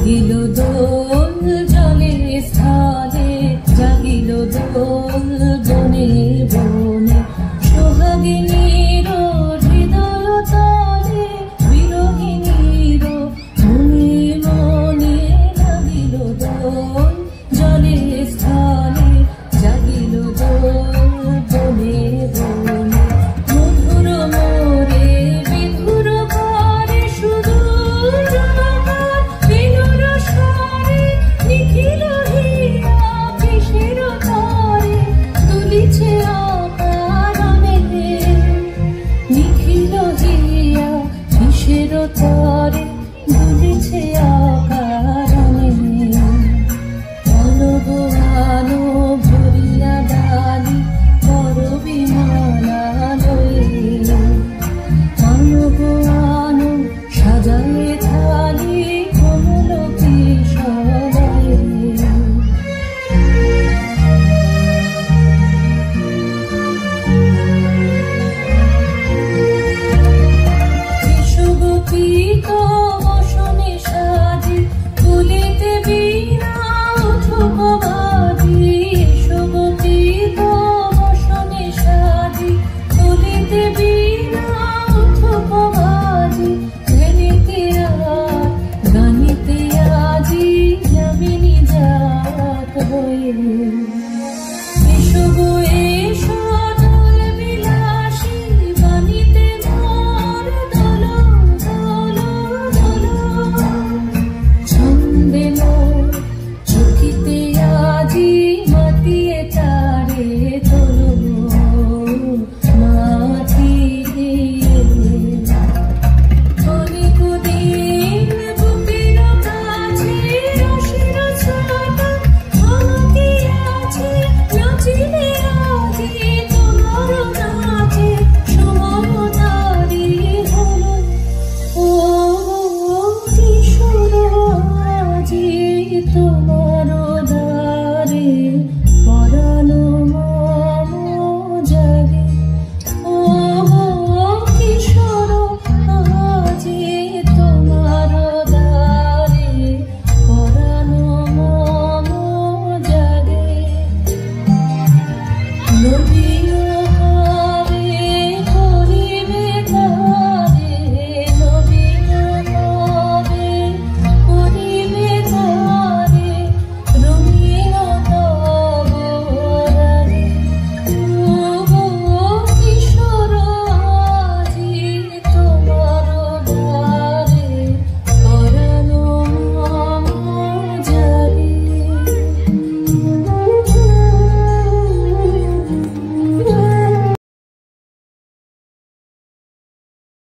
জাগিল দোল জলে স্থলে, জাগিল দোল বনে বনে, সোহাগিনীর হৃদয় তলে, বিরোহিণীর মনে মনে। লাগিল দোল জলে স্থলে, জাগিল দোল বনে বনে, মধুর মোরে বিধুর করে সুদূর জনকার, বেণুর স্বরে নিখিল হিয়া কিসের তরে দুলিছে অকারণে, নিখিল হিয়া কিসের তরে দুলিছে অকারণে। অনুগুহানো ভরিয়া ডালি করবি মালা লয়ে, অনুগুহানো সাজায়ে থালি কমল কিশোরয়ে। বিশ্বগোপিত বসনে সাজি, তুলিতে বীণা উঠুক বাজি। বিশ্বগোপিত বসনে সাজি, তুলিতে বীণা উঠুক বাজি। ধ্যানিতে আর গানিতে আজি যামিনী জাত হয়ে।